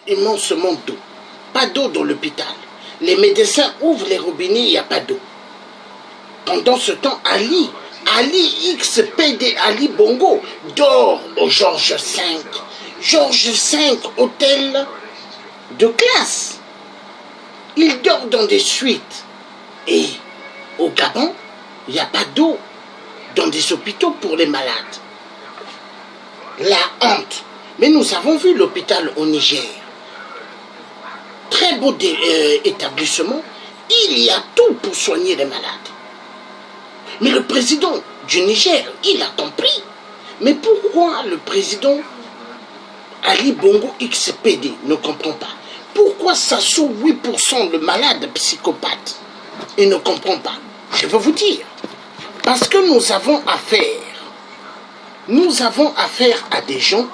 Immensement d'eau. Pas d'eau dans l'hôpital. Les médecins ouvrent les robinets, il n'y a pas d'eau. Pendant ce temps, Ali XPD, Ali Bongo, dort au Georges V. Georges V, hôtel de classe. Il dort dans des suites. Et au Gabon, il n'y a pas d'eau dans des hôpitaux pour les malades. La honte. Mais nous avons vu l'hôpital au Niger. Très beau établissement. Il y a tout pour soigner les malades. Mais le président du Niger, il a compris. Mais pourquoi le président Ali Bongo XPD ne comprend pas? Pourquoi ça sous 8% le malade psychopathe? Il ne comprend pas. Je veux vous dire. Parce que nous avons affaire à des gens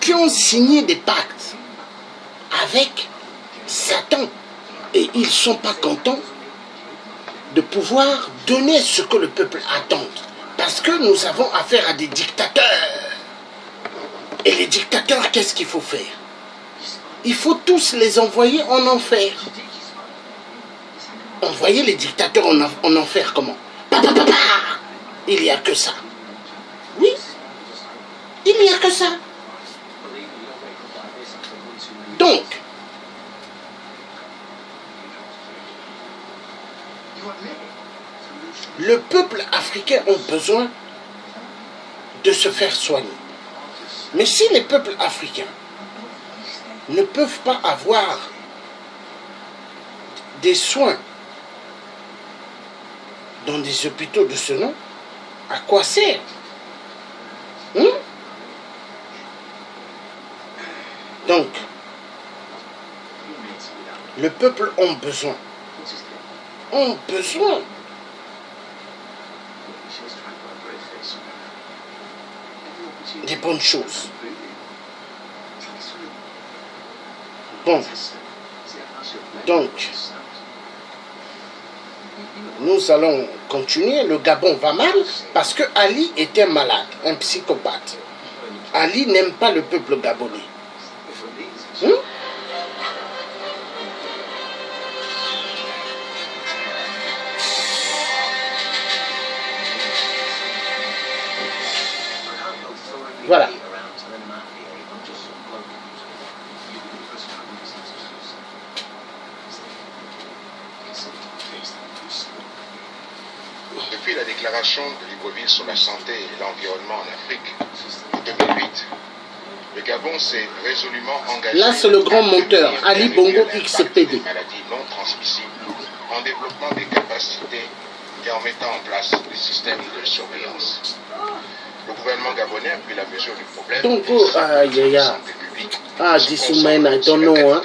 qui ont signé des pactes avec Satan. Et ils ne sont pas contents de pouvoir donner ce que le peuple attend. Parce que nous avons affaire à des dictateurs. Et les dictateurs, qu'est-ce qu'il faut faire? Il faut tous les envoyer en enfer. Envoyer les dictateurs en enfer comment? Il n'y a que ça. Oui, il n'y a que ça. Donc, le peuple africain a besoin de se faire soigner. Mais si les peuples africains ne peuvent pas avoir des soins dans des hôpitaux de ce nom, à quoi sert? Donc, le peuple a besoin des bonnes choses. Bon, donc, nous allons continuer. Le Gabon va mal parce que Ali était malade, un psychopathe. Ali n'aime pas le peuple gabonais. Voilà. Depuis la déclaration de Libreville sur la santé et l'environnement en Afrique en 2008, le Gabon s'est résolument engagé. Là, c'est le grand monteur, Ali Bongo XPD. Des maladies non transmissibles, en développant des capacités et en mettant en place des systèmes de surveillance. Le gouvernement gabonais a pris la mesure du problème. Donc, santé publique. This woman, I don't know. Hein.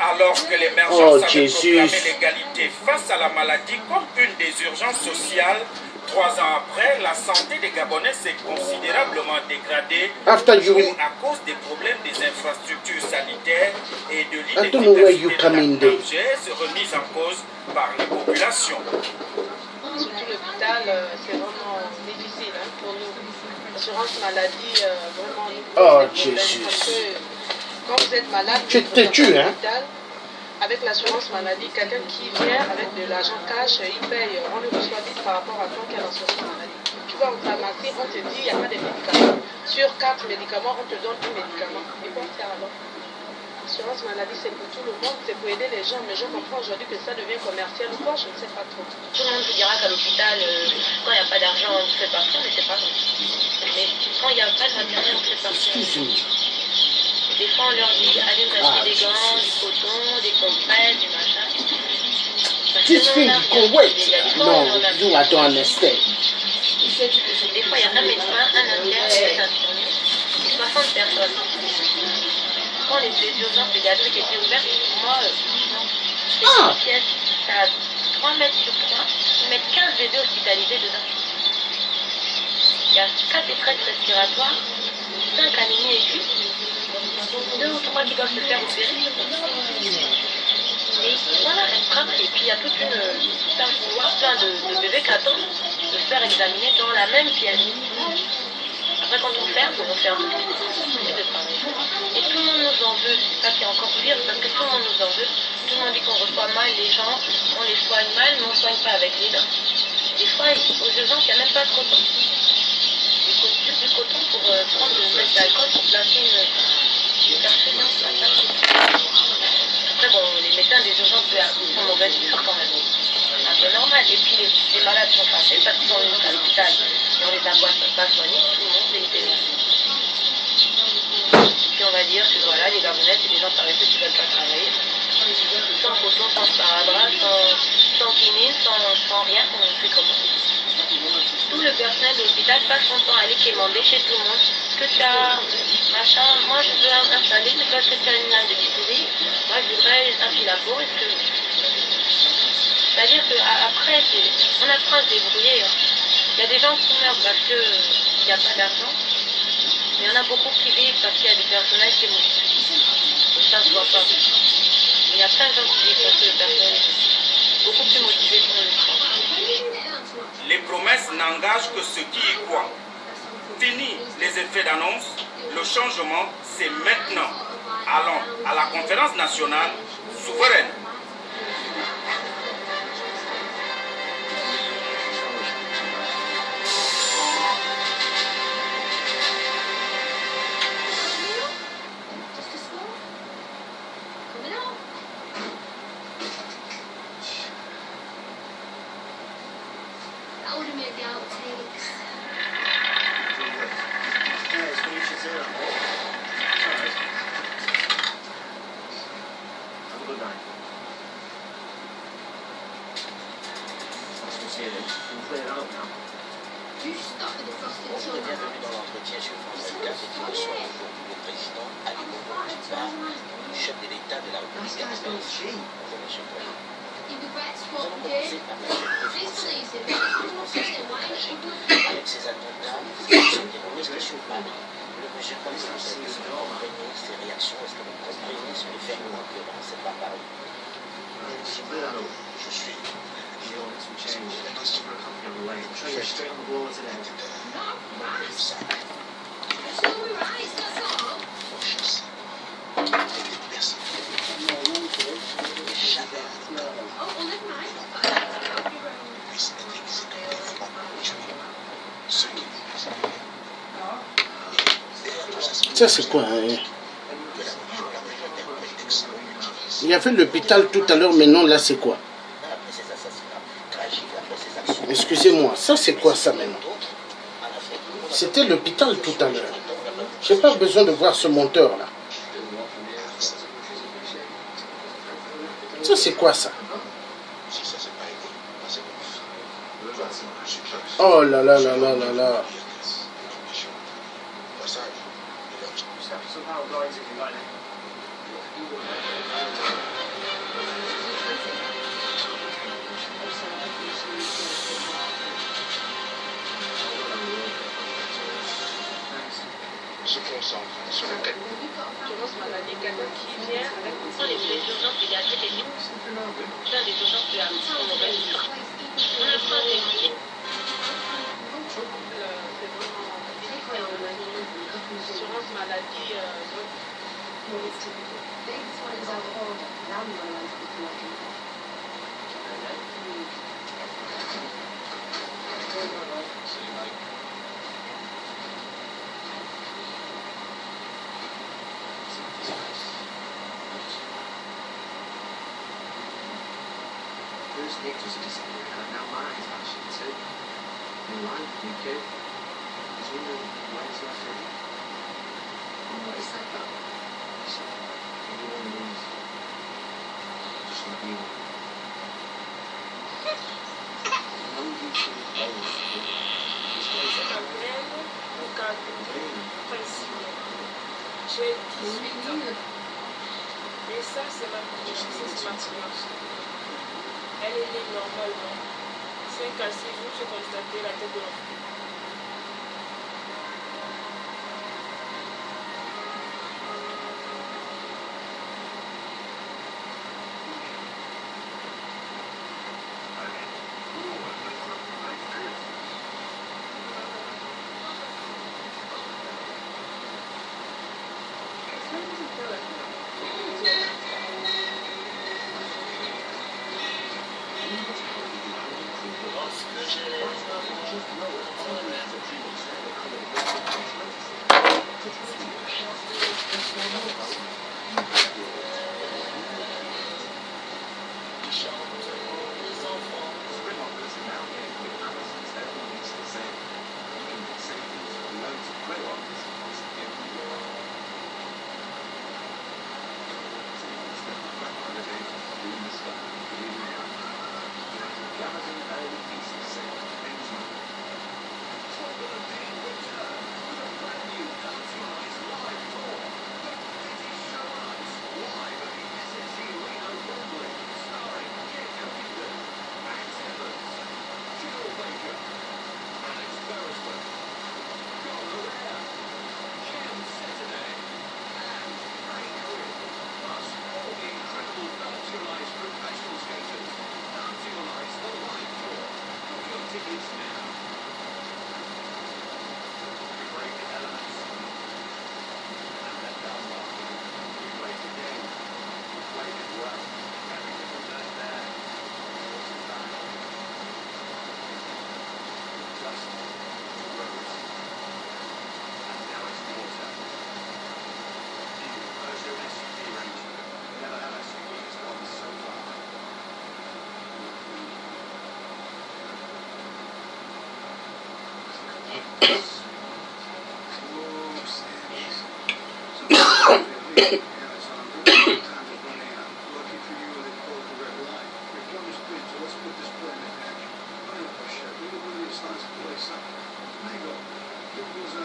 Alors que l'émergence avait proclamé l'égalité face à la maladie comme une des urgences sociales, 3 ans après, la santé des Gabonais s'est considérablement dégradée à cause des problèmes des infrastructures sanitaires et de l'inefficacité de la se remise en cause par les populations. Surtout l'hôpital, c'est vraiment difficile pour nous. L'assurance maladie, vraiment, nous parce que quand vous êtes malade, vous êtes à l'hôpital. Avec l'assurance maladie, quelqu'un qui vient avec de l'argent cash, il paye, on le reçoit vite par rapport à toi qui a l'assurance maladie. Tu vas en pharmacie, on te dit il n'y a pas de médicaments. Sur 4 médicaments, on te donne un médicament. Et quoi faire alors? L'assurance maladie, c'est pour tout le monde, c'est pour aider les gens. Mais je comprends aujourd'hui que ça devient commercial ou quoi, je ne sais pas trop. Tout le monde vous dira qu'à l'hôpital, quand il n'y a pas d'argent, on ne fait pas ça, mais c'est pas vrai. Mais quand il n'y a pas de matériel, on ne fait pas ça. Des fois, on leur dit, allez vous acheter des gants, du coton, des compresses, du machin. This thing you can wait. No, you I don't understand. Des fois, il y a un médecin, un interne, un infirmier, 60 personnes. Quand les urgences pédiatriques étaient ouvertes, moi, c'est une pièce, ça a 3 mètres sur 3, ils mettent 15 bébés hospitalisés dedans. Il y a 4 détresses respiratoires, 5 anémies aiguës, 2 ou 3 qui doivent se faire opérer. Et voilà, elles travaillent. Et puis il y a tout un couloir plein de bébés qui attendent de se faire examiner dans la même pièce. Après, quand on ferme tout. C'est de travail. c'est encore pire parce que tout le monde nous en veut. Tout le monde dit qu'on reçoit mal les gens, on les soigne mal, mais on ne soigne pas avec les dents. Des fois, aux urgences, il n'y a même pas de coton. Du coton pour prendre le mètre d'alcool pour placer une perfusion. Après, bon, les médecins des urgences sont mauvaises quand même. C'est un peu normal. Et puis, les malades sont fâchés parce qu'ils sont venus à l'hôpital et on les a pas soignés. Tout le monde est puis on va dire que voilà, les Gabonais, c'est des gens paresseux qui ne veulent pas travailler. Sans coton, sans sparadrap, sans quinine, sans rien, on fait comment. Tout le personnel de l'hôpital passe son temps à aller quémander chez tout le monde. Est-ce que tu as machin? Moi je veux installer, mais toi est-ce que tu as une lame de bistouri? Moi je voudrais un fil à peau. C'est-à-dire qu'après, on apprend à se débrouiller. Il y a des gens qui meurent parce qu'il n'y a pas d'argent. Mais il y en a beaucoup qui vivent parce qu'il y a des personnels qui mourent. Et ça ne se voit pas. Mais il y a plein de gens qui vivent parce que le personnel est beaucoup plus motivé pour le temps. Les promesses n'engagent que ceux qui y croient. Fini les effets d'annonce, le changement, c'est maintenant. Allons à la conférence nationale souveraine. Ça c'est quoi hein? Il y avait l'hôpital tout à l'heure, mais non, là c'est quoi? Excusez-moi, ça c'est quoi ça maintenant? C'était l'hôpital tout à l'heure. J'ai pas besoin de voir ce monteur là. Ça c'est quoi ça? Oh là là là là là là. Se concentre sur le thème. Quelqu'un qui vient avec les urgences pédiatriques et plein des urgences pédiatriques sont mauvaises. On apprend à débrouiller. L'assurance maladie, j'ai 18 ans. Et ça, c'est ma grossesse maintenant. Elle est née normalement. 5 à 6 jours, j'ai constaté la tête de l'enfant.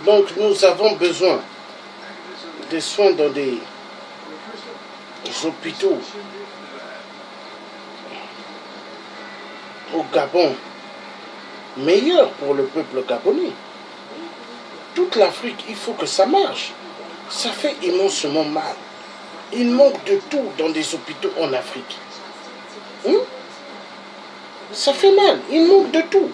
Donc nous avons besoin des soins dans des hôpitaux au Gabon meilleurs pour le peuple gabonais. Toute l'Afrique, il faut que ça marche. Ça fait immensément mal. Il manque de tout dans des hôpitaux en Afrique. Ça fait mal, il manque de tout.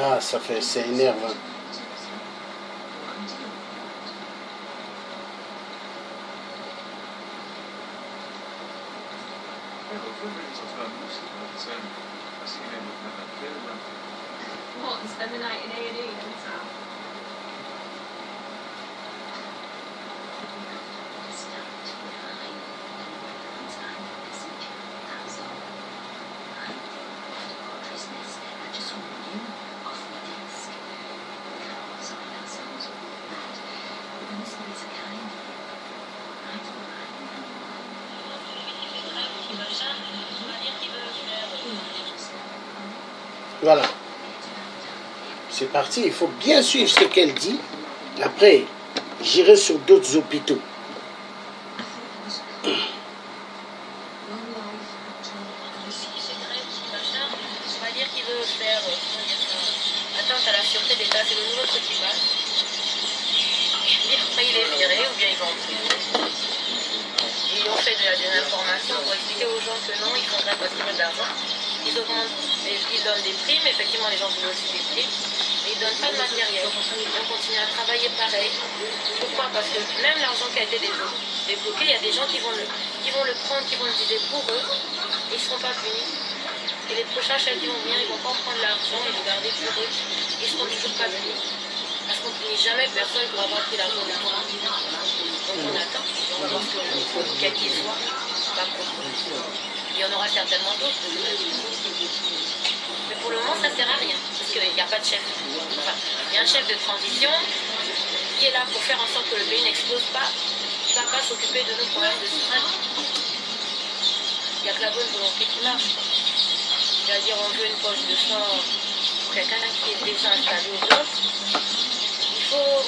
Ah, ça fait, c'est énervant. What, and spend the night in A&E then, Sam? Voilà. C'est parti, il faut bien suivre ce qu'elle dit. Après, j'irai sur d'autres hôpitaux. Ils donnent des primes, effectivement les gens voulaient aussi des primes, mais ils ne donnent pas de matériel. On continue à travailler pareil. Pourquoi? Parce que même l'argent qui a été débloqué, il y a des gens qui vont le prendre, qui vont l'utiliser pour eux, et ils ne seront pas punis. Et les prochains chefs qui vont venir, ils ne vont pas prendre l'argent et le garder pour eux, ils ne seront toujours pas punis. Parce qu'on ne punit jamais personne pour avoir pris l'argent de toi. Donc on attend, on va voir quel qu'il soit, pas pour eux. Il y en aura certainement d'autres. Mais pour le moment, ça ne sert à rien, parce qu'il n'y a pas de chef. Enfin, il y a un chef de transition qui est là pour faire en sorte que le pays n'explose pas, qui ne va pas s'occuper de nos problèmes de souveraineté. Il n'y a que la bonne volonté qui marche. C'est-à-dire, on veut une poche de sang pour quelqu'un qui est déjà installé au bloc. Il faut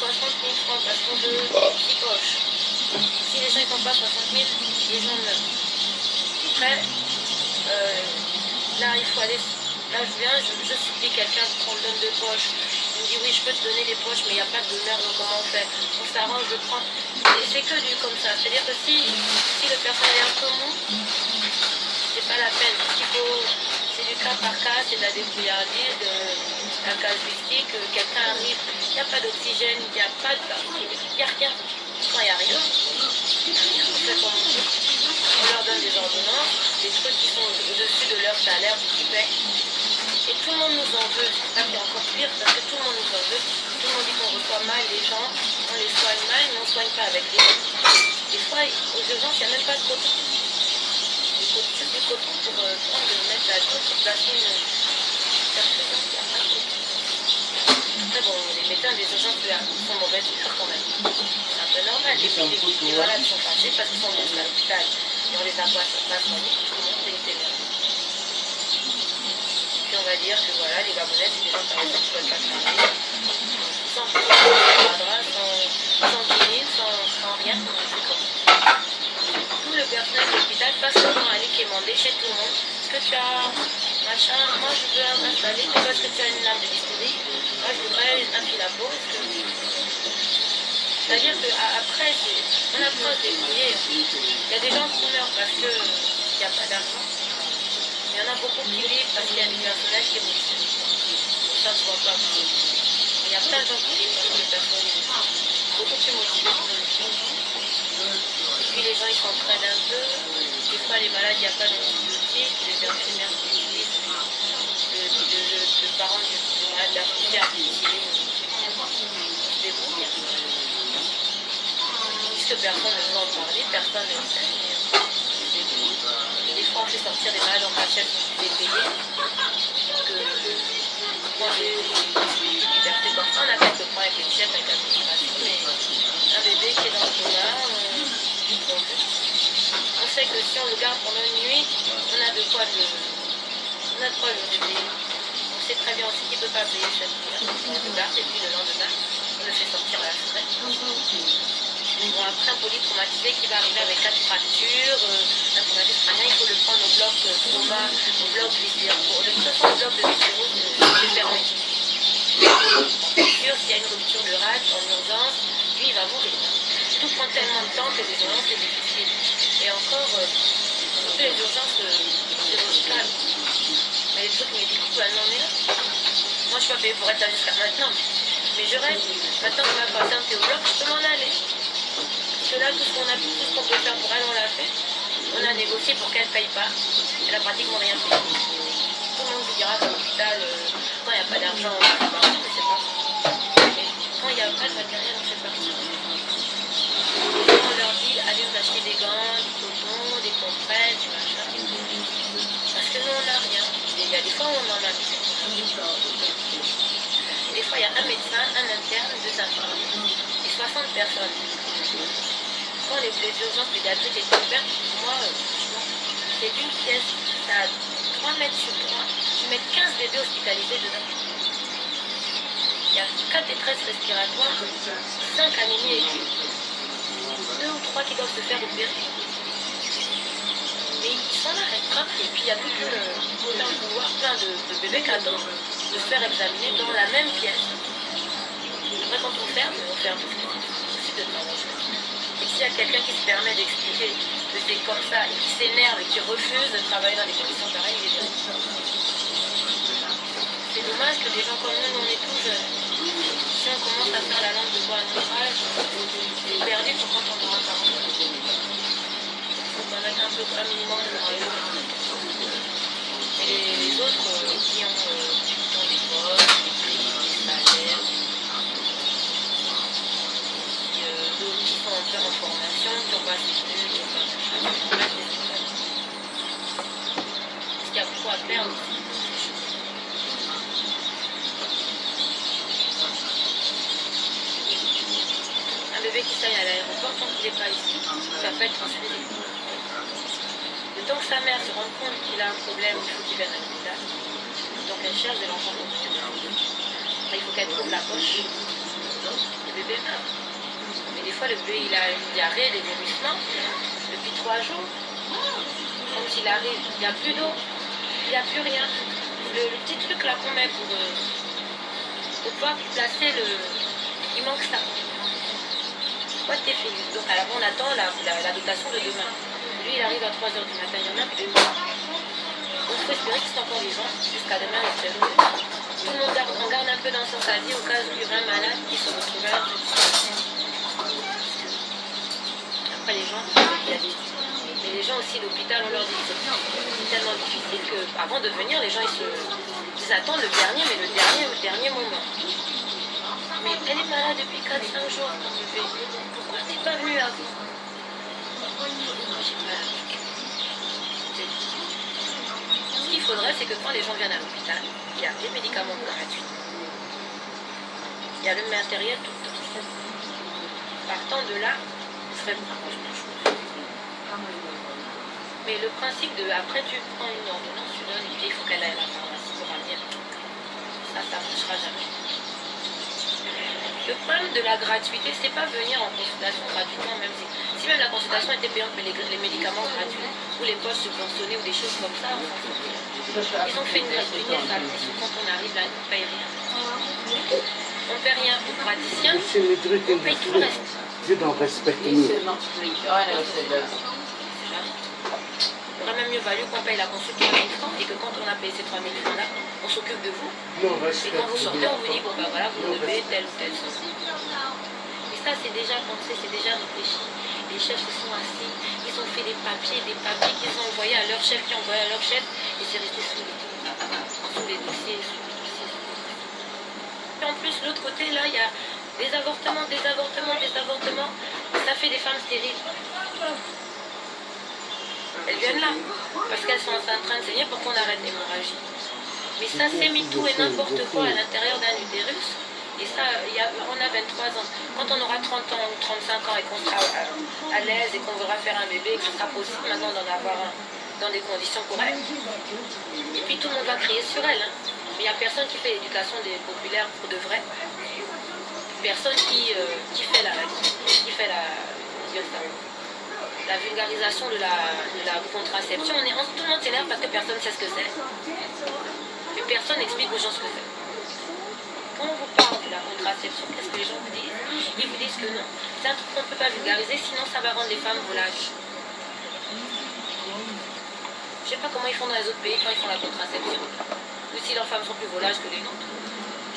60 000 francs parce qu'on veut 6 poches. Si les gens ne font pas 60 000, les gens meurent. Après, là, il faut aller. Là, je viens, je supplie quelqu'un pour qu'on me donne 2 poches. Il me dit oui, je peux te donner les poches, mais il n'y a pas de donneur, donc comment on fait? On s'arrange, je prends. Et c'est que du comme ça. C'est-à-dire que si le personnel est un peu mou, c'est pas la peine. C'est du cas par cas, c'est de la débrouillardise, de la casuistique, quelqu'un arrive, il n'y a pas d'oxygène, il n'y a pas de... Il n'y a rien. Quand il n'y a rien, on fait comme on veut. On leur donne des ordonnances, des trucs qui sont au-dessus de leur salaire, du paie. Et tout le monde nous en veut. C'est ça qui est encore pire, parce que tout le monde nous en veut. Tout le monde dit qu'on reçoit mal les gens, on les soigne mal, mais on ne soigne pas avec les gens. Des fois, aux urgences, il n'y a même pas de coton. Juste du coton pour prendre, mettre la douche, pour placer une perfusion, il n'y a pas de coton. Après, bon, les médecins des urgences sont mauvais toujours quand même. C'est un peu normal. Et puis, les malades sont fâchés parce qu'ils sont venus à l'hôpital et on les a pas soignés, tout le monde était bien. Puis on va dire que voilà, les Gabonais, c'est des gens par exemple qui ne veulent pas travailler, sans drap, sans clinique, sans rien, c'est comme ça. Tout le personnel de l'hôpital passe son temps à aller quémander chez tout le monde. Est-ce que tu as machin? Moi je veux installer, mais est-ce que tu as une lame de bistouri? Moi je voudrais un fil à peau. C'est-à-dire qu'après, on apprend à se débrouiller. Il y a des gens qui meurent parce qu'il n'y a pas d'argent. Il y en a beaucoup qui vivent parce qu'il y a du personnel qui est motivé. Ça ne se voit pas. Il y a plein de gens qui vivent parce que le personnel est beaucoup plus motivé que nous. Et puis les gens ils s'entraînent un peu. Des fois les malades, il n'y a pas d'antibiotiques. Les infirmières qui vivent, le parent du malade d'artère qui se débrouille. Puisque personne ne veut en parler, personne ne sait. Des fois on fait sortir des malades en cachette pour les payer. Que moi j'ai des libertés comme ça, on a quelques points avec les chefs, avec l'administration, mais un bébé qui est dans le coma, on sait que si on le garde pendant une nuit, on a de quoi le réveiller. On sait très bien aussi qu'il ne peut pas payer cette nuit. On le garde et puis le lendemain, on le fait sortir à la fenêtre. Bon, après un polytraumatisé qui va arriver avec 4 fractures, un traumatisme crânien, il faut le prendre au bloc trauma, au bloc viscérose. De toute façon, le bloc de viscérose est fermé. Bien sûr, s'il y a une rupture de rate en urgence, lui il va mourir. Tout prend tellement de temps que les urgences c'est difficile. Et encore, toutes les urgences de l'hôpital. Mais les trucs médicaux, non mais moi je suis pas payée pour être là jusqu'à maintenant. Mais je reste. Maintenant que ma patiente est au bloc, je peux m'en aller. Parce que là, tout ce qu'on peut faire pour elle, on l'a fait. On a négocié pour qu'elle ne paye pas. Elle a pratiquement rien payé. Tout le monde vous dira qu'à l'hôpital, quand il n'y a pas d'argent, on ne fait pas. Mais c'est pas ça. Mais quand il n'y a pas de matériel, on ne fait pas ça. On leur dit, allez vous acheter des gants, du coton, des compresses, du machin. Parce que nous, on n'a rien. Il y a des fois où on en a plus. Des fois, il y a un médecin, un interne, 2 infirmiers et 60 personnes. Quand les urgences pédiatriques étaient ouvertes, pour moi, c'est une pièce, ça a 3 mètres sur 3, ils mettent 15 bébés hospitalisés dedans. Il y a 4 détresses respiratoires, 5 anémies aiguës, 2 ou 3 qui doivent se faire opérer. Mais ils s'en arrêtent pas, et puis il y a toute un couloir plein de bébés qui attendent de se faire examiner dans la même pièce. Après, quand on ferme aussi de temps en temps. Et s'il y a quelqu'un qui se permet d'expliquer que c'est comme ça et qui s'énerve et qui refuse de travailler dans des conditions pareilles, il est bien. C'est dommage que des gens comme nous, on est tous jeunes. Si on commence à faire la langue de bois à notre âge, c'est perdu pour quand on aura 40 ans. Il faut qu'on mette un peu un minimum de raison. Et les autres qui ont des postes, des prix, des salaires, d'autres qui sont un peu en formation, qui n'ont pas soutenu, qui n'ont pas fait ça. Parce qu'il y a beaucoup à faire aussi. Un bébé qui s'aille à l'aéroport, tant qu'il n'est pas ici, ça peut être transféré. Le temps que sa mère se rende compte qu'il a un problème, il faut qu'il vienne à l'hôpital. Donc elle cherche de l'enfant pour tuer. Il faut qu'elle trouve la poche. Le bébé meurt. Mais des fois, le bébé, il a une diarrhée, des vomissements. Depuis 3 jours, quand il arrive, il n'y a plus d'eau, il n'y a plus rien. Le petit truc là qu'on met pour pouvoir placer le... Il manque ça. Quoi t'es fini. Donc à la on attend la dotation de demain. Lui, il arrive à 3 h du matin, il y en a plus. Donc il faut espérer qu'ils sont encore vivants jusqu'à demain, le 13 août. Tout le monde on garde un peu dans son casier au cas où il y aurait un malade qui se retrouverait. Après les gens, il y a des... Mais les gens aussi, l'hôpital, on leur dit que c'est tellement difficile qu'avant de venir, les gens ils attendent le dernier moment. Mais elle est malade depuis 4-5 jours. Pourquoi tu n'es pas venue avant? Ce qu'il faudrait, c'est que quand les gens viennent à l'hôpital, il y a des médicaments gratuits. Il y a le matériel tout le temps. Partant de là, il serait beaucoup de choses. Mais le principe de, après tu prends une ordonnance, tu donnes, et puis il faut qu'elle aille à la pharmacie pour ramener le truc. Ça ne marchera jamais. Le problème de la gratuité, c'est pas venir en consultation gratuitement, même si même la consultation était payante, mais les médicaments gratuits, ou les postes subventionnés, ou des choses comme ça, on s'en fout. Ils ont fait une gratuité, ça, quand on arrive là, on ne paye rien. On ne paye rien aux praticiens, on paye tout le reste. Dieu doit respecter nous. Il aurait même mieux valu qu'on paye la consulte 3 000 francs et que quand on a payé ces 3 000 francs là, on s'occupe de vous. Et quand vous sortez, on vous dit, bon ben voilà, vous devez telle ou telle chose. Et ça, c'est déjà pensé, c'est déjà réfléchi. Les chefs se sont assis, ils ont fait des papiers qu'ils ont envoyés à leur chef, qui ont envoyé à leur chef, et c'est resté sous les dossiers. Et en plus, l'autre côté, là, il y a des avortements. Ça fait des femmes stériles. Elles viennent là, parce qu'elles sont en train de saigner pour qu'on arrête l'hémorragie. Mais ça, c'est MeToo et n'importe quoi à l'intérieur d'un utérus. Et ça, on a 23 ans. Quand on aura 30 ans ou 35 ans et qu'on sera à l'aise et qu'on voudra faire un bébé, que ce sera possible maintenant d'en avoir un dans des conditions correctes. Et puis tout le monde va crier sur elle. Mais il n'y a personne qui fait l'éducation des populaires pour de vrai. Personne qui fait la vulgarisation de la contraception. Tout le monde s'énerve parce que personne ne sait ce que c'est. Mais personne n'explique aux gens ce que c'est. Quand on vous parle de la contraception, qu'est-ce que les gens vous disent? Ils vous disent que non. C'est un truc qu'on ne peut pas vulgariser, sinon ça va rendre les femmes volages. Je ne sais pas comment ils font dans les autres pays quand ils font la contraception. Ou si leurs femmes sont plus volages que les nôtres.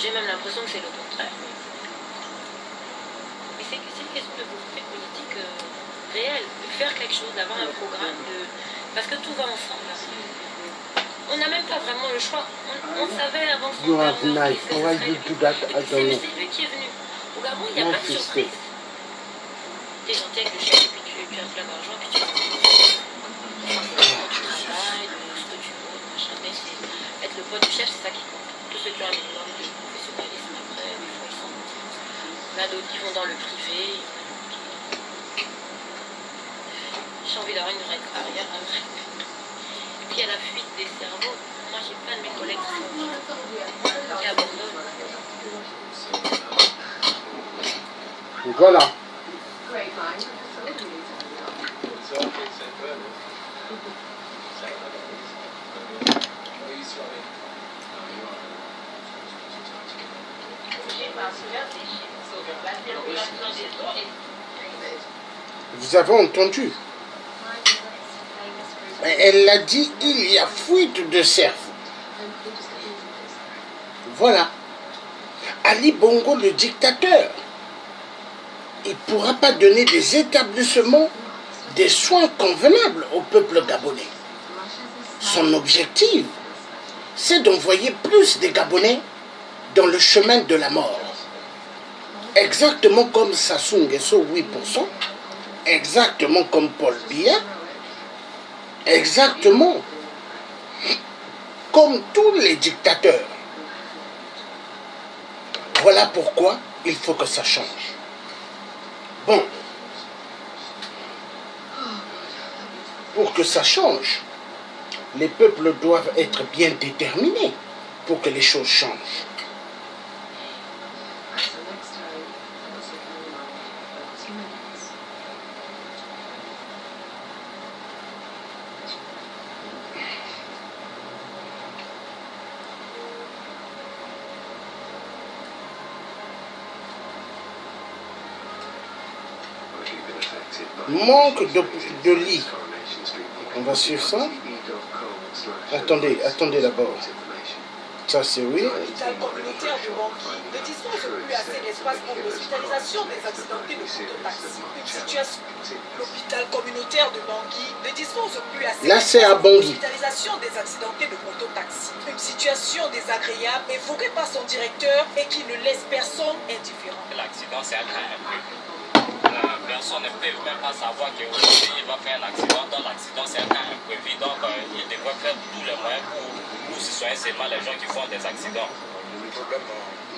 J'ai même l'impression que c'est le contraire. Mais c'est une question de volonté politique réelle, de faire quelque chose, d'avoir un programme, parce que tout va ensemble. On n'a même pas vraiment le choix. On savait avant son You have knife. Why you do that? I don't know. C'est lui qui est venu. Au Gabon, il n'y a pas de surprise. Tu es gentil avec le chef et puis tu as plein d'argent et puis tu travailles, ce que tu veux, machin. Mais être le pote du chef, c'est ça qui compte. Tous ceux qui ont un minimum de professionnalisme après, des fois ils sont. Il y en a d'autres qui vont dans le privé. J'ai envie d'avoir une vraie carrière après. Et puis il y a la fuite des cerveaux. Moi j'ai plein de mes collègues qui abandonnent. Voilà. Vous avez entendu? Elle l'a dit, il y a fuite de cerveau. Voilà. Ali Bongo, le dictateur, il ne pourra pas donner des établissements, des soins convenables au peuple gabonais. Son objectif, c'est d'envoyer plus de Gabonais dans le chemin de la mort. Exactement comme Sassou Nguesso, 8%, exactement comme Paul Biya, exactement comme tous les dictateurs. Voilà pourquoi il faut que ça change. Bon, pour que ça change, les peuples doivent être bien déterminés pour que les choses changent. Manque de lits. On va suivre ça. Attendez, attendez d'abord. Ça c'est oui. L'hôpital communautaire de Bangui ne dispose plus assez d'espace pour l'hospitalisation des accidentés de mototaxi. L'hôpital communautaire de Bangui ne dispose plus assez d'espace pour l'hospitalisation des accidentés de mototaxi. Une situation désagréable évoquée par son directeur et qui ne laisse personne indifférent. L'accident c'est un cas imprévu. Personne ne peut même pas savoir qu'aujourd'hui il va faire un accident. Dans l'accident c'est un cas imprévu. Donc il devrait faire tous les moyens pour ce sont seulement les gens qui font des accidents. Le problème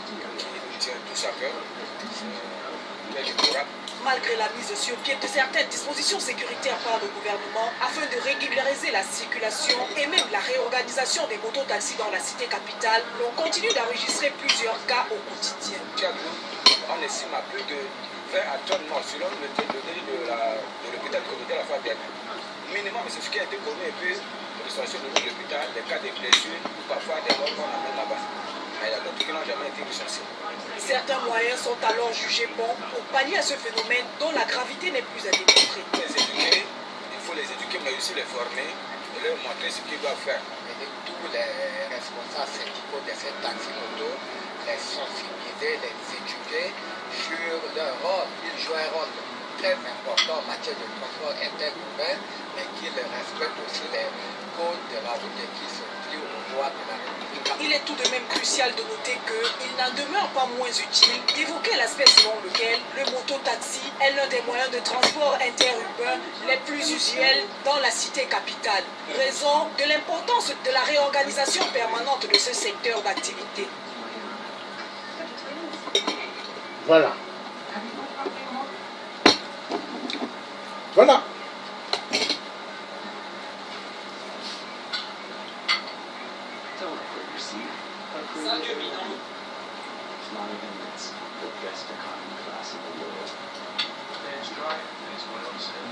qui nous tient tous à cœur, malgré la mise sur pied de certaines dispositions sécuritaires par le gouvernement afin de régulariser la circulation et même la réorganisation des mototaxis dans la cité capitale, l'on continue d'enregistrer plusieurs cas au quotidien. On estime à plus de 20 à 30 morts selon le donné de l'hôpital communautaire à Fabien. Minimum, c'est ce qui a été connu et puis sur le l'hôpital, des cas de blessures ou parfois des morts qu'on amène là-bas. Mais il y a d'autres qui n'ont jamais été recensés. Certains moyens sont alors jugés bons pour pallier à ce phénomène dont la gravité n'est plus à démontrer. Il faut les éduquer, mais aussi les former et leur montrer ce qu'ils doivent faire. Et tous les responsables syndicaux de ces taxis moto, les sensibiliser, les éduquer sur leur rôle. Ils jouent un rôle très important en matière de transport interurbain, mais qu'ils respectent aussi les codes de la route et qui se plient aux lois de la République. Il est tout de même crucial de noter qu'il n'en demeure pas moins utile d'évoquer l'aspect selon lequel le mototaxi est l'un des moyens de transport interurbain les plus usuels dans la cité capitale, raison de l'importance de la réorganisation permanente de ce secteur d'activité. Voilà. Voilà.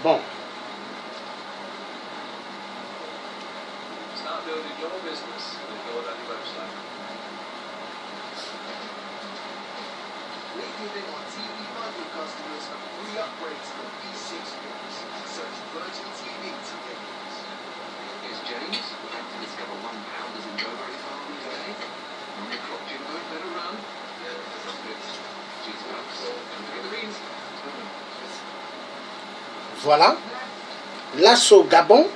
Bon. Voilà, l'assaut Gabon,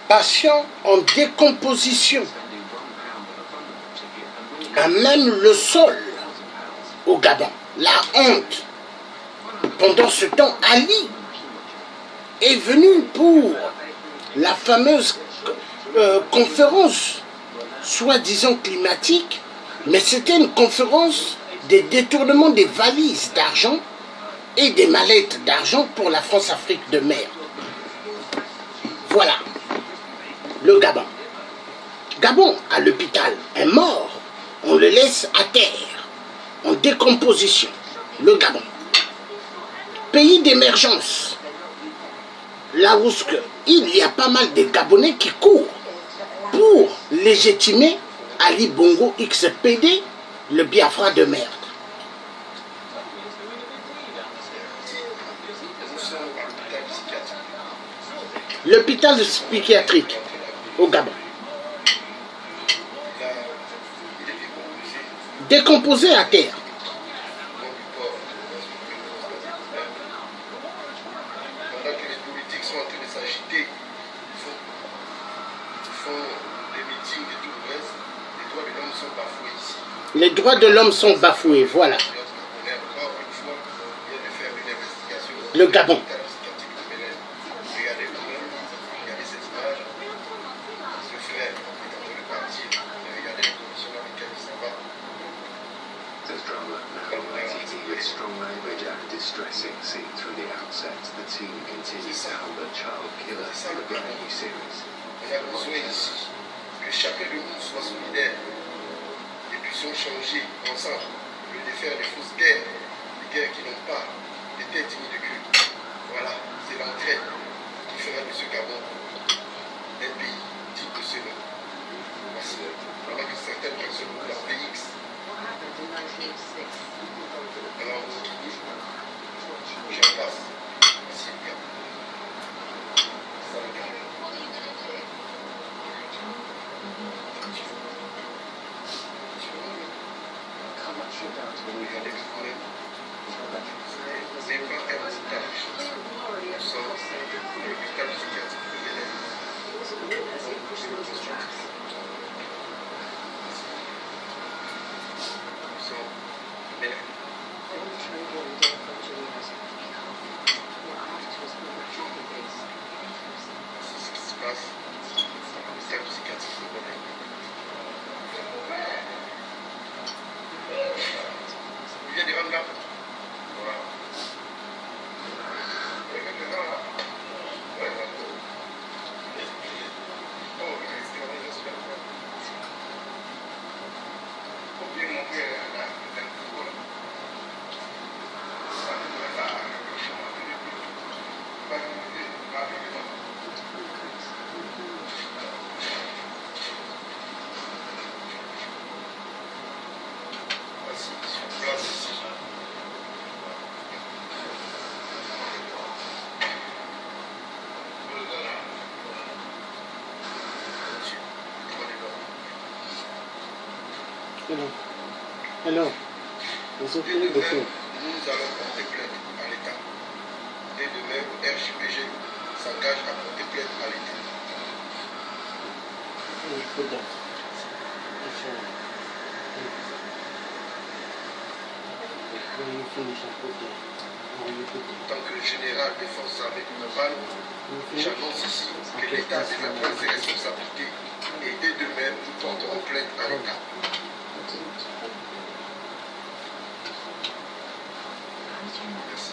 patient en décomposition, à même le sol au Gabon, la honte. Pendant ce temps, Ali est venu pour la fameuse conférence soi-disant climatique, mais c'était une conférence des détournements des valises d'argent et des mallettes d'argent pour la France-Afrique de mer. Voilà, le Gabon. Gabon, à l'hôpital, est mort. On le laisse à terre, en décomposition. Le Gabon. Pays d'émergence. Là où il y a pas mal de Gabonais qui courent pour légitimer Ali Bongo XPD, le Biafra de merde. L'hôpital psychiatrique au Gabon. Décomposé à terre. Pendant que les politiques sont en train de s'agiter, font des meetings et tout le reste, les droits de l'homme sont bafoués ici. Les droits de l'homme sont bafoués, voilà. Le Gabon. Distressing scene from the outset, the team continues to help the child killer in the brand new series. On a besoin ici que chacun de nous soit solidaire et puissions changer ensemble, au lieu de faire des fausses guerres, des guerres qui n'ont pas de tête ni de queue. Voilà, c'est l'entraide qui fera de ce Gabon un pays digne de ce nom. Parce que pendant que certaines personnes ont leur PX, alors j'en passe. Merci, Gabon. Ça me garde. Regardez le problème. Ce n'est pas un hôpital. Nous sommes l'hôpital psychiatrique de Bélène. Nous sommes Bélène. C'est ce qui se passe à l'hôpital psychiatrique de Bélène. Il y a des rames là. Voilà. Alors, Dès demain, nous allons porter plainte à l'État. Dès demain, RJPG s'engage à porter plainte à l'État. En tant que le général des forces armées navales, j'annonce ici que l'État devrait prendre ses responsabilités et dès demain, nous porterons plainte à l'État. Merci.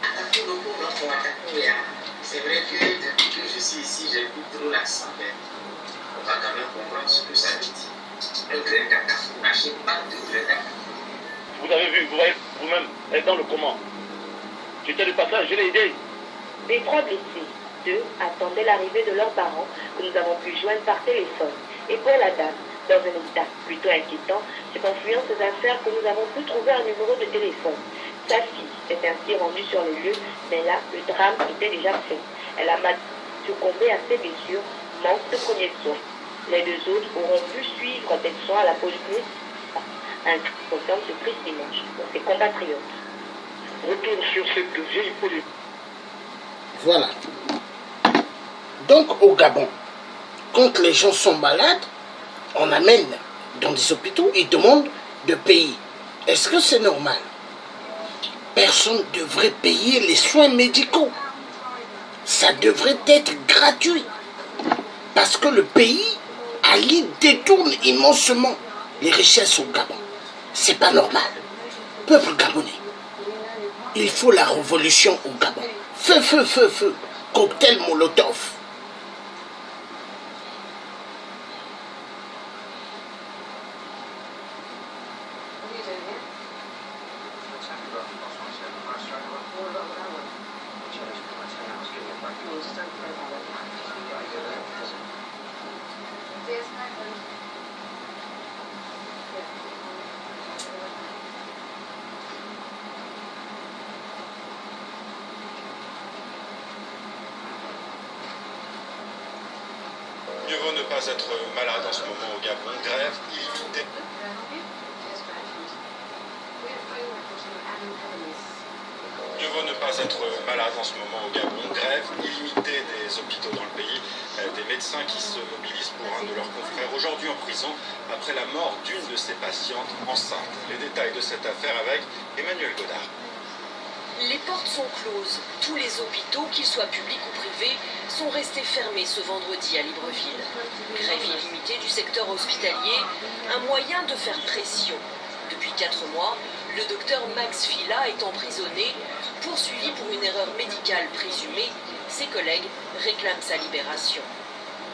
Merci beaucoup notre Wakakuya. C'est vrai que depuis que je suis ici, j'écoute trop l'accent. On va quand même comprendre ce que ça veut dire. Le grain caca, vous n'achetez pas de grain caca. Vous avez vu, vous voyez vous-même être dans le comment. J'étais de passage, je l'ai aidé. Les 3 blessés, 2 attendaient l'arrivée de leurs parents que nous avons pu joindre par téléphone. Et pour la dame, dans un état plutôt inquiétant, c'est en fouillant ses affaires que nous avons pu trouver un numéro de téléphone. Sa fille s'est ainsi rendue sur le lieu, mais là, le drame était déjà fait. Elle a mal succombé à ses blessures, manque de premiers soins. Les 2 autres auront pu suivre des soins à la polyclinique. Un confirme ce triste dimanche pour ses compatriotes. Retour sur cette vieille polémique. Voilà. Donc au Gabon, quand les gens sont malades, on amène dans des hôpitaux, ils demandent de payer. Est-ce que c'est normal? Personne ne devrait payer les soins médicaux. Ça devrait être gratuit. Parce que le pays, Ali, détourne immensement les richesses au Gabon. C'est pas normal. Peuple gabonais, il faut la révolution au Gabon. Feu, feu, feu, feu. Cocktail Molotov. Mieux vaut ne pas être malade en ce moment au Gabon. Grève illimitée. Mieux vaut ne pas être malade en ce moment au Gabon. Grève illimitée des hôpitaux dans le pays. Des médecins qui se mobilisent pour un de leurs confrères aujourd'hui en prison après la mort d'une de ses patientes enceintes. Les détails de cette affaire avec Emmanuel Godard. Les portes sont closes. Tous les hôpitaux, qu'ils soient publics ou privés, sont restés fermés ce vendredi à Libreville. Grève illimitée du secteur hospitalier, un moyen de faire pression. Depuis 4 mois, le docteur Max Fila est emprisonné, poursuivi pour une erreur médicale présumée. Ses collègues réclament sa libération.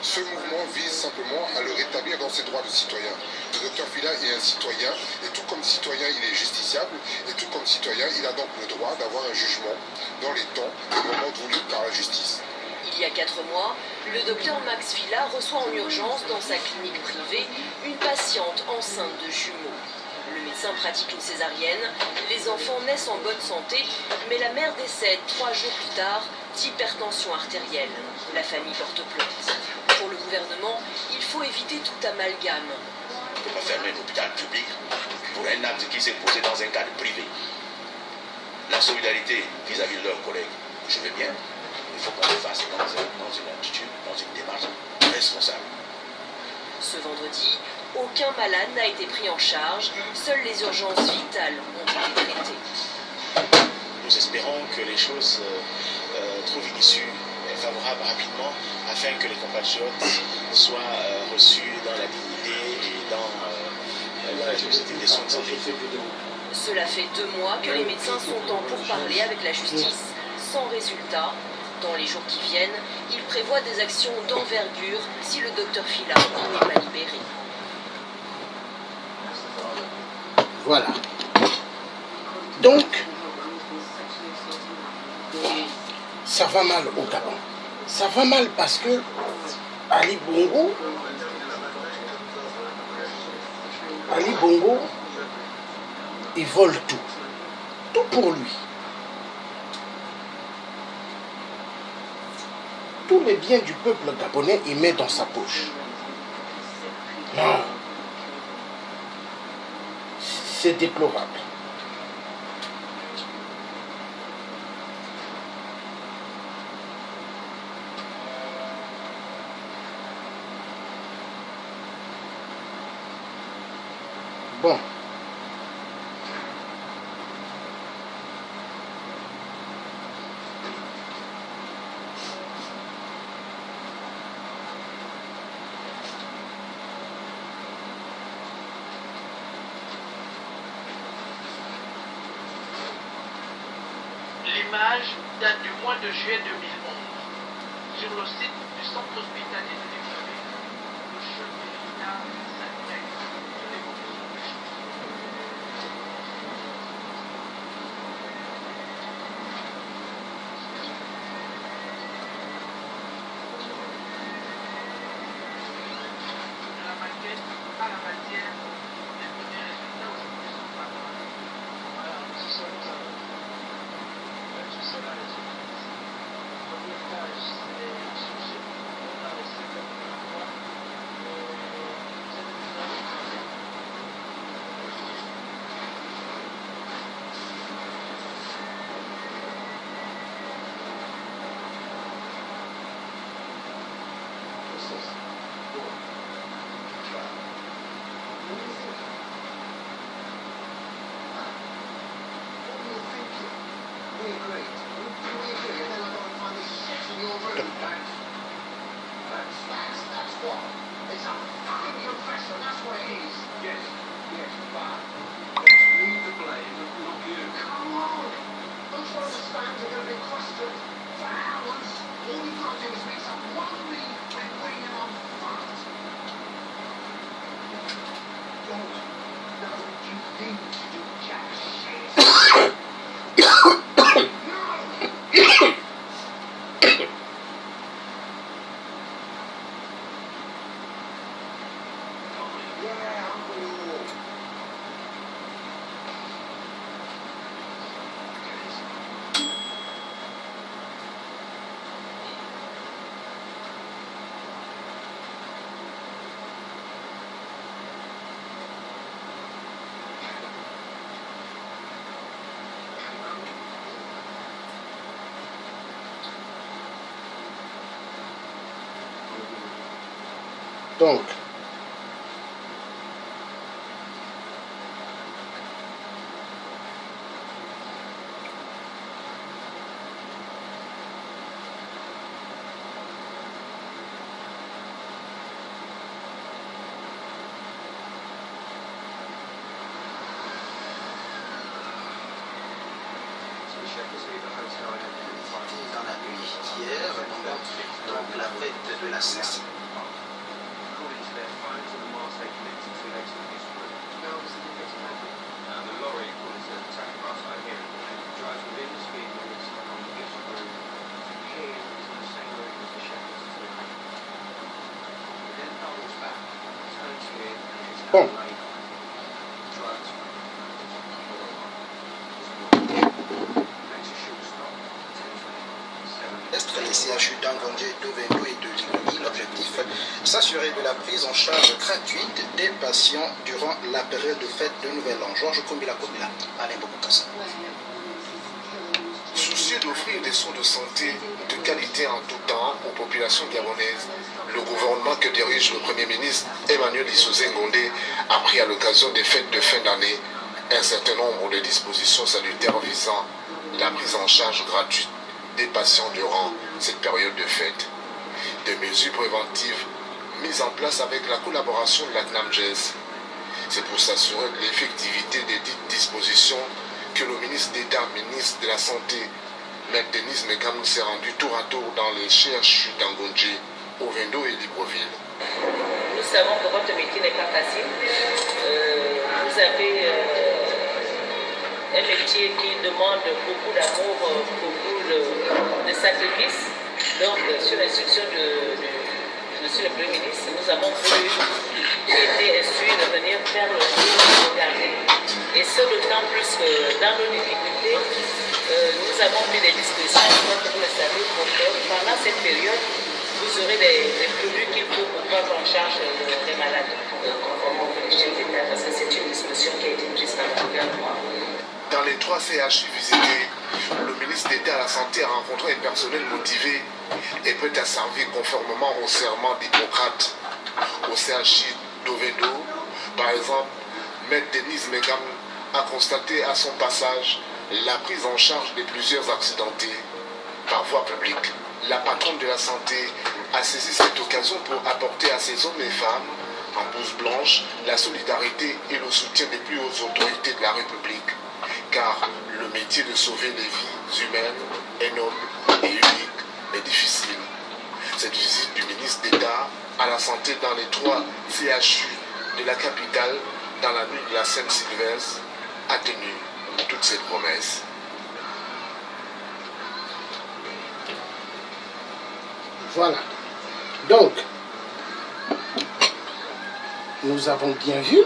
Ce mouvement vise simplement à le rétablir dans ses droits de citoyen. Le docteur Fila est un citoyen, et tout comme citoyen, il est justiciable, et tout comme citoyen, il a donc le droit d'avoir un jugement dans les temps et au moment voulu par la justice. Il y a 4 mois, le docteur Max Fila reçoit en urgence dans sa clinique privée une patiente enceinte de jumeaux. Le médecin pratique une césarienne. Les enfants naissent en bonne santé, mais la mère décède 3 jours plus tard d'hypertension artérielle. La famille porte plainte. Pour le gouvernement, il faut éviter tout amalgame. On ne peut pas fermer un hôpital public pour un acte qui s'est posé dans un cadre privé. La solidarité vis-à-vis de leurs collègues, je veux bien. Il faut qu'on le fasse dans une attitude, dans une démarche responsable. Ce vendredi, aucun malade n'a été pris en charge. Seules les urgences vitales ont été traitées. Nous espérons que les choses trouvent une issue favorable rapidement afin que les compatriotes soient reçus dans la dignité et dans des soins de santé. Cela fait 2 mois que les médecins sont en pourparlers avec la justice, sans résultat. Dans les jours qui viennent, ils prévoient des actions d'envergure si le docteur Fila n'est pas libéré. Voilà. Donc, ça va mal au Gabon. Ça va mal parce que Ali Bongo, il vole tout. Tout pour lui. Tous les biens du peuple gabonais, il met dans sa poche. Non. C'est déplorable. Bon. L'image date du mois de juillet 2011. Sur le site du centre hospitalier de Libreville, le chemin s'intègre. De la maquette à la matière, les premiers résultats aujourd'hui sont pas mal. Voilà, ce sont les Donc, dans la nuit d'hier, donc la fête de la Saint-Cyr. Bon. les CHU d'Angondje, d'Ovendo et de Libreville. L'objectif, s'assurer de la prise en charge gratuite des patients durant la période de fête de Nouvel An. Georges Kombila Kombila, Alain Bokassa. Soucieux d'offrir des soins de santé de qualité en tout temps aux populations gabonaises, le gouvernement que dirige le Premier ministre Emmanuel Issouzé Ngondé a pris à l'occasion des fêtes de fin d'année un certain nombre de dispositions salutaires visant la prise en charge gratuite des patients durant cette période de fête. Des mesures préventives mises en place avec la collaboration de la CNAMGES. C'est pour s'assurer de l'effectivité des dites dispositions que le ministre d'État, ministre de la Santé, Maître Denis Mekamou, s'est rendu tour à tour dans les CHU d'Angondje, Ovendo et Libreville. Nous savons que votre métier n'est pas facile. Vous avez un métier qui demande beaucoup d'amour, beaucoup de sacrifices. Donc, sur l'instruction de Monsieur le Premier ministre, nous avons été instruits de venir faire le tour de regarder. Et ce, d'autant plus que dans nos difficultés, nous avons pris des dispositions, comme vous le savez, pour que pendant cette période, vous aurez des produits qu'il faut pour prendre en charge les malades, conformément aux politiques d'État, parce que c'est une disposition qui a été prise par le gouvernement. Dans les 3 CHU visités, le ministre d'État à la Santé a rencontré un personnel motivé et prêt à servir conformément au serment d'Hippocrate. Au CHU d'Ovendo, par exemple, Maître Denis Mekamou a constaté à son passage la prise en charge de plusieurs accidentés par voie publique. La patronne de la santé a saisi cette occasion pour apporter à ces hommes et femmes en blouse blanche la solidarité et le soutien des plus hautes autorités de la République. Car le métier de sauver les vies humaines est noble et unique, mais difficile. Cette visite du ministre d'État à la santé dans les 3 CHU de la capitale dans la nuit de la Sainte-Sylvestre a tenu toute cette promesse. Voilà. Donc, nous avons bien vu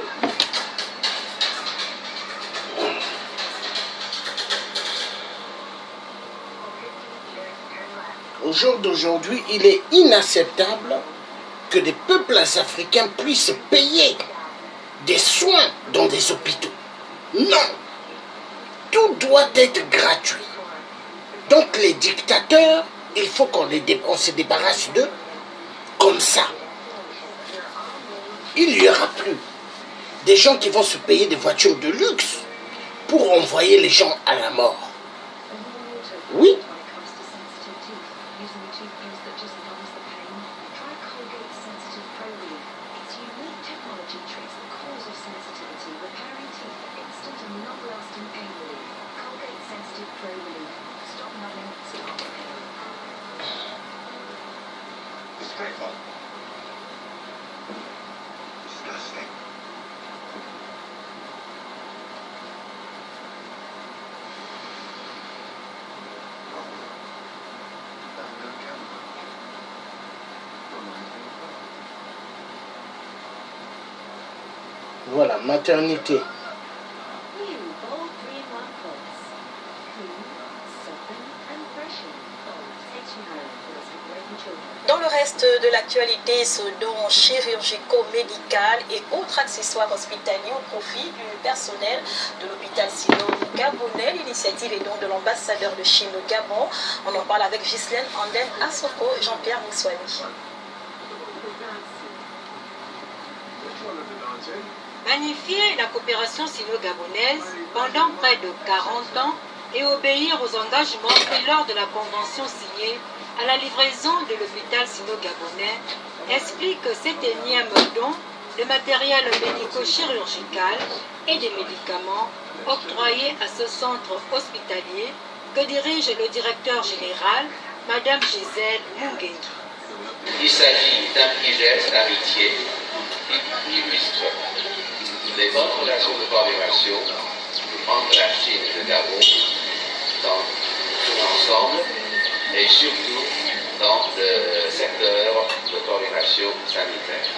au jour d'aujourd'hui, il est inacceptable que des peuples africains puissent payer des soins dans des hôpitaux. Non, tout doit être gratuit. Donc les dictateurs, il faut qu'on se débarrasse d'eux comme ça. Il n'y aura plus des gens qui vont se payer des voitures de luxe pour envoyer les gens à la mort. Oui. Voilà, maternité. Dans le reste de l'actualité, ce don chirurgico-médical et autres accessoires hospitaliers au profit du personnel de l'hôpital sino-gabonais. L'initiative est donc de l'ambassadeur de Chine au Gabon. On en parle avec Ghislaine Anden Assoko et Jean-Pierre Moussouani. Magnifier la coopération sino-gabonaise pendant près de 40 ans et obéir aux engagements pris lors de la convention signée à la livraison de l'hôpital sino-gabonais explique cet énième don de matériel médico-chirurgical et des médicaments octroyés à ce centre hospitalier que dirige le directeur général, Madame Gisèle Mungengi. Il s'agit d'un petit geste d'amitié qui illustre les bonnes relations de coopération entre la Chine et le Gabon dans tout l'ensemble et surtout dans le secteur de coopération sanitaire.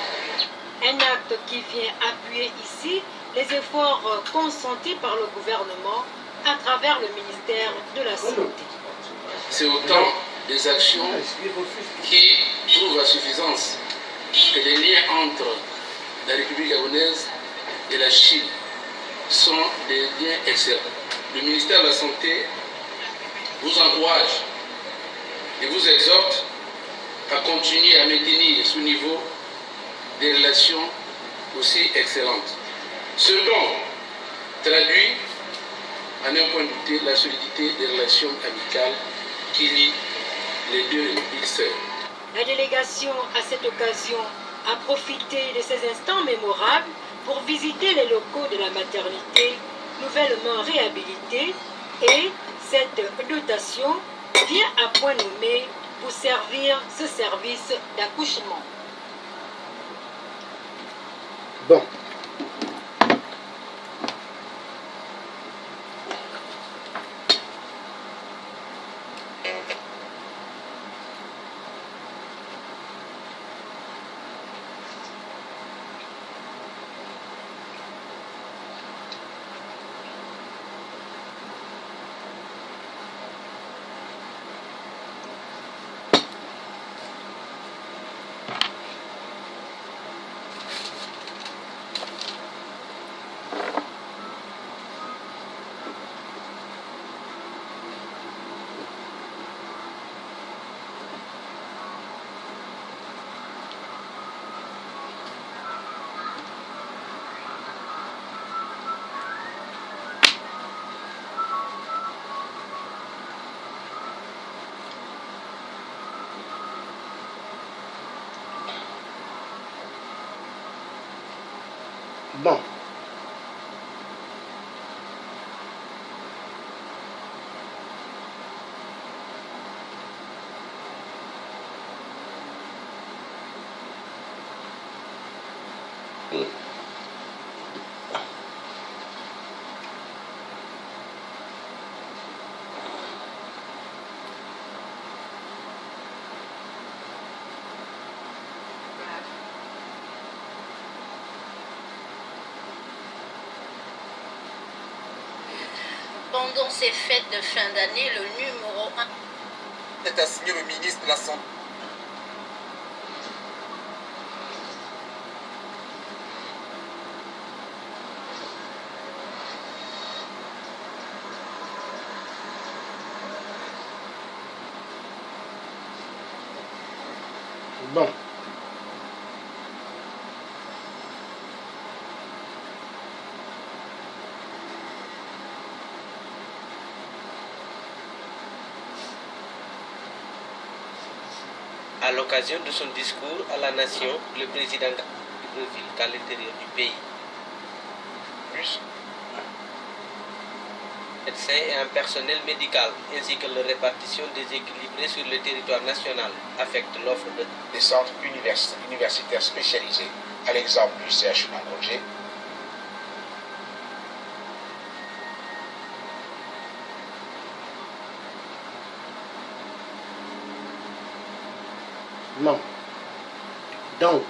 Un acte qui vient appuyer ici les efforts consentis par le gouvernement à travers le ministère de la Santé. C'est autant des actions qui prouvent à suffisance que les liens entre la République gabonaise et la Chine sont des liens excellents. Le ministère de la Santé vous encourage et vous exhorte à continuer à maintenir ce niveau des relations aussi excellentes. Ce dont traduit en un point de vue la solidité des relations amicales qui lient les deux républiques sœurs. La délégation, à cette occasion, a profité de ces instants mémorables pour visiter les locaux de la maternité nouvellement réhabilitée et cette dotation vient à point nommé pour servir ce service d'accouchement. Bon. Bon. Pendant ces fêtes de fin d'année, le numéro 1 c'est assigné le ministre de la Santé. Bon. À l'occasion de son discours à la nation, le président Libreville à l'intérieur du pays. Plus médecins et un personnel médical, ainsi que la répartition déséquilibrée sur le territoire national, affecte l'offre des centres universitaires spécialisés, à l'exemple du CHU Mangongé. Non. Donc,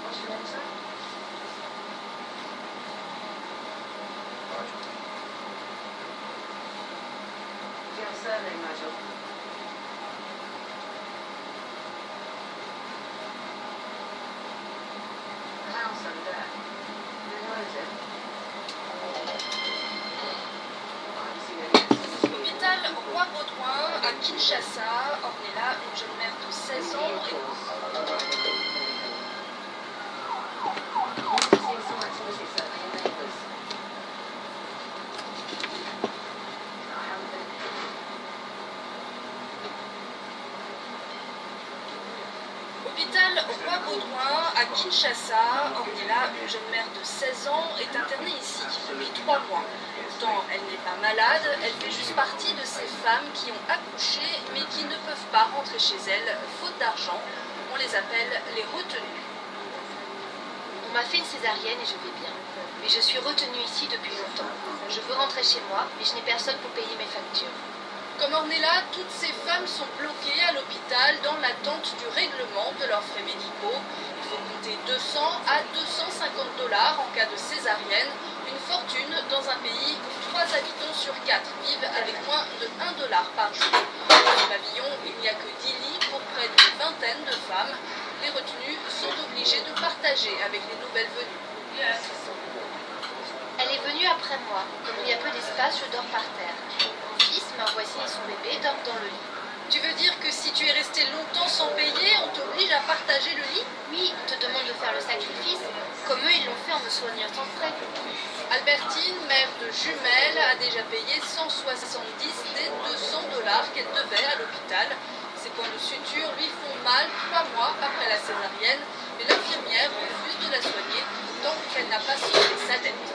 What's your name, sir? Do you have a surname, Nigel? Hôpital Roi-Baudouin à Kinshasa, Ornella, une jeune mère de 16 ans Hôpital Roi-Baudouin à Kinshasa, Ornella, une jeune mère de 16 ans, est internée ici depuis 3 mois. Pourtant, elle n'est pas malade, elle fait juste partie de ces femmes qui ont accouché mais qui ne peuvent pas rentrer chez elles, faute d'argent. On les appelle les retenues. On m'a fait une césarienne et je vais bien. Mais je suis retenue ici depuis longtemps. Je veux rentrer chez moi, mais je n'ai personne pour payer mes factures. Comme Ornella, toutes ces femmes sont bloquées à l'hôpital dans l'attente du règlement de leurs frais médicaux. Il faut compter 200 à 250 $ en cas de césarienne, une fortune dans un pays où 3 habitants sur 4 vivent avec moins de 1 $ par jour. Dans ce pavillon, il n'y a que 10 lits pour près d'une vingtaine de femmes. Les retenues sont obligées de partager avec les nouvelles venues. Elle est venue après moi. Comme il y a peu d'espace, je dors par terre. Mon fils, ma voisine et son bébé dorment dans le lit. Tu veux dire que si tu es resté longtemps sans payer, on t'oblige à partager le lit? Oui, on te demande de faire le sacrifice, comme eux ils l'ont fait en me soignant sans frais. Albertine, mère de jumelles, a déjà payé 170 des 200 $ qu'elle devait à l'hôpital. Ses points de suture lui font mal 3 mois après la césarienne, mais l'infirmière refuse de la soigner tant qu'elle n'a pas sauvé sa dette.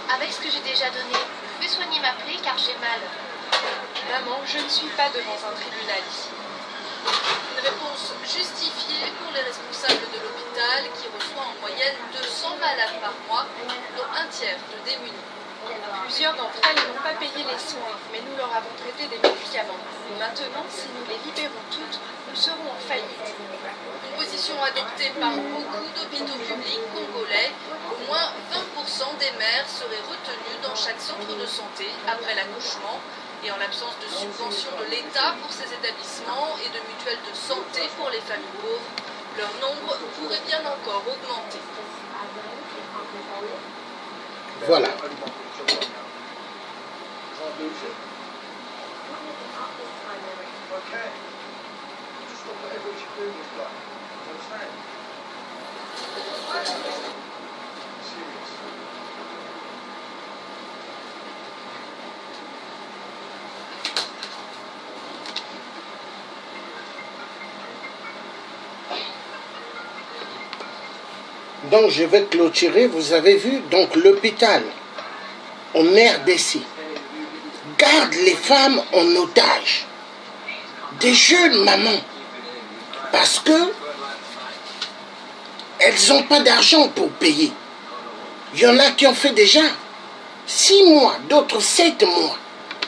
Avec ce que j'ai déjà donné, vous pouvez soigner ma plaie car j'ai mal. Maman, je ne suis pas devant un tribunal ici. Une réponse justifiée pour les responsables de l'hôpital qui reçoit en moyenne 200 malades par mois, dont un tiers de démunis. Plusieurs d'entre elles n'ont pas payé les soins, mais nous leur avons traité des médicaments. Maintenant, si nous les libérons toutes, nous serons en faillite. Une position adoptée par beaucoup d'hôpitaux publics congolais. Au moins 20% des mères seraient retenues dans chaque centre de santé après l'accouchement. Et en l'absence de subventions de l'État pour ces établissements et de mutuelles de santé pour les familles pauvres, leur nombre pourrait bien encore augmenter. Voilà. Donc je vais clôturer, vous avez vu, donc l'hôpital en RDC garde les femmes en otage, des jeunes mamans, parce que elles n'ont pas d'argent pour payer. Il y en a qui ont fait déjà 6 mois, d'autres 7 mois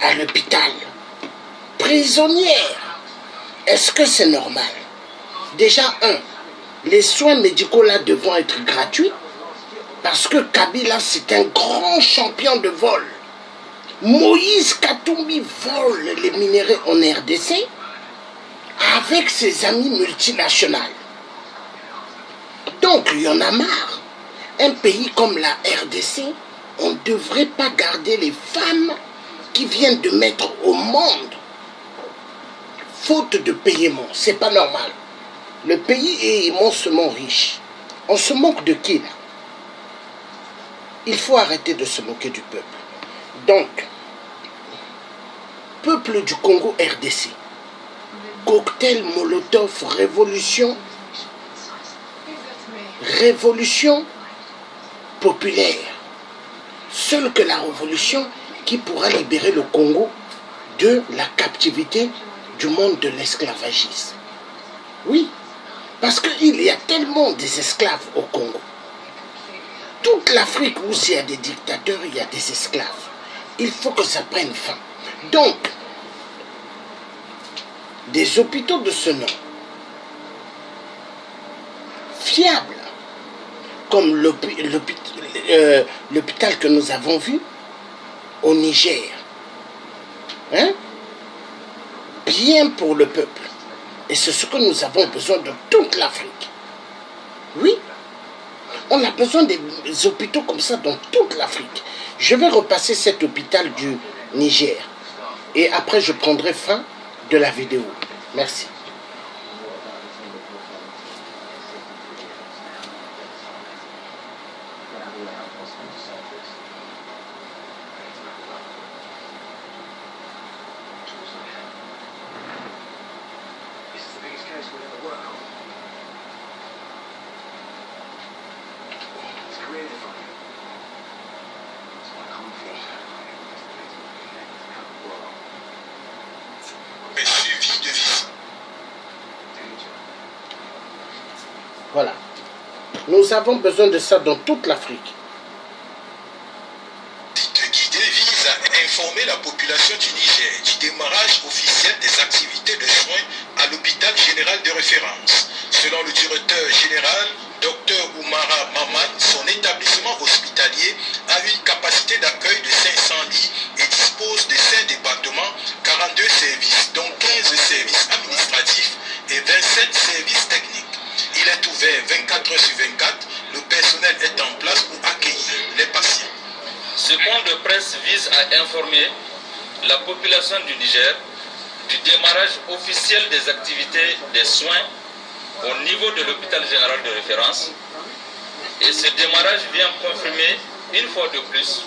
à l'hôpital. Prisonnières. Est-ce que c'est normal? Déjà, les soins médicaux là devront être gratuits parce que Kabila c'est un grand champion de vol. Moïse Katumbi vole les minéraux en RDC avec ses amis multinationales. Donc il y en a marre. Un pays comme la RDC, on ne devrait pas garder les femmes qui viennent de mettre au monde faute de paiement. C'est pas normal. Le pays est immensément riche. On se moque de qui là? Il faut arrêter de se moquer du peuple. Donc, peuple du Congo RDC, cocktail Molotov, révolution populaire. Seule que la révolution qui pourra libérer le Congo de la captivité du monde de l'esclavagisme. Oui, parce qu'il y a tellement des esclaves au Congo. Toute l'Afrique où il y a des dictateurs, il y a des esclaves. Il faut que ça prenne fin. Donc, des hôpitaux de ce nom, fiables, comme l'hôpital que nous avons vu au Niger, hein? Bien pour le peuple, Et c'est ce que nous avons besoin de toute l'Afrique. Oui, on a besoin des hôpitaux comme ça dans toute l'Afrique. Je vais repasser cet hôpital du Niger. Et après, je prendrai fin de la vidéo. Merci. Voilà. Nous avons besoin de ça dans toute l'Afrique. Cette guidée vise à informer la population du Niger du démarrage officiel des activités de soins à l'hôpital général de référence. Selon le directeur général, Dr Oumara Mamad, son établissement hospitalier a une capacité d'accueil de 500 lits et dispose de 5 départements, 42 services, dont 15 services administratifs et 27 services techniques. Il est ouvert 24 heures sur 24. Le personnel est en place pour accueillir les patients. Ce point de presse vise à informer la population du Niger du démarrage officiel des activités des soins au niveau de l'hôpital général de référence. Et ce démarrage vient confirmer une fois de plus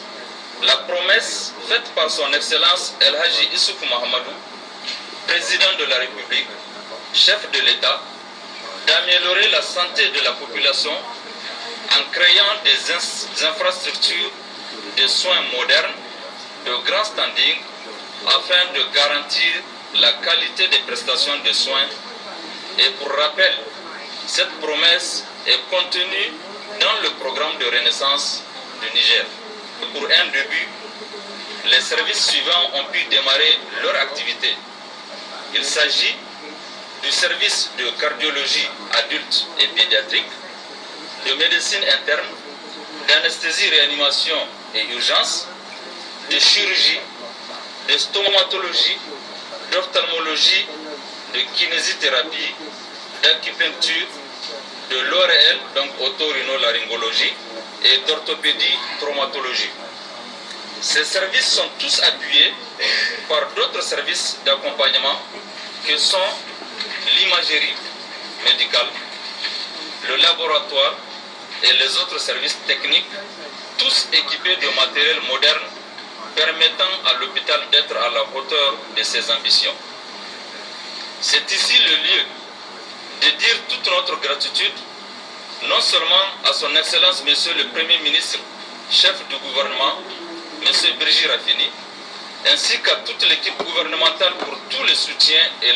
la promesse faite par son Excellence El Hadji Issoufou Mahamadou, président de la République, chef de l'État, d'améliorer la santé de la population en créant des infrastructures de soins modernes de grand standing afin de garantir la qualité des prestations de soins. Et pour rappel, cette promesse est contenue dans le programme de renaissance du Niger. Pour un début, les services suivants ont pu démarrer leur activité. Il s'agit du service de cardiologie adulte et pédiatrique, de médecine interne, d'anesthésie-réanimation et urgence, de chirurgie, de stomatologie, d'ophtalmologie, de kinésithérapie, d'acupuncture, de l'ORL, donc otorhinolaryngologie, et d'orthopédie traumatologie. Ces services sont tous appuyés par d'autres services d'accompagnement que sont l'imagerie médicale, le laboratoire et les autres services techniques, tous équipés de matériel moderne permettant à l'hôpital d'être à la hauteur de ses ambitions. C'est ici le lieu de dire toute notre gratitude, non seulement à son Excellence Monsieur le Premier ministre, chef du gouvernement, Monsieur Birji Rafini, ainsi qu'à toute l'équipe gouvernementale pour tout le soutien et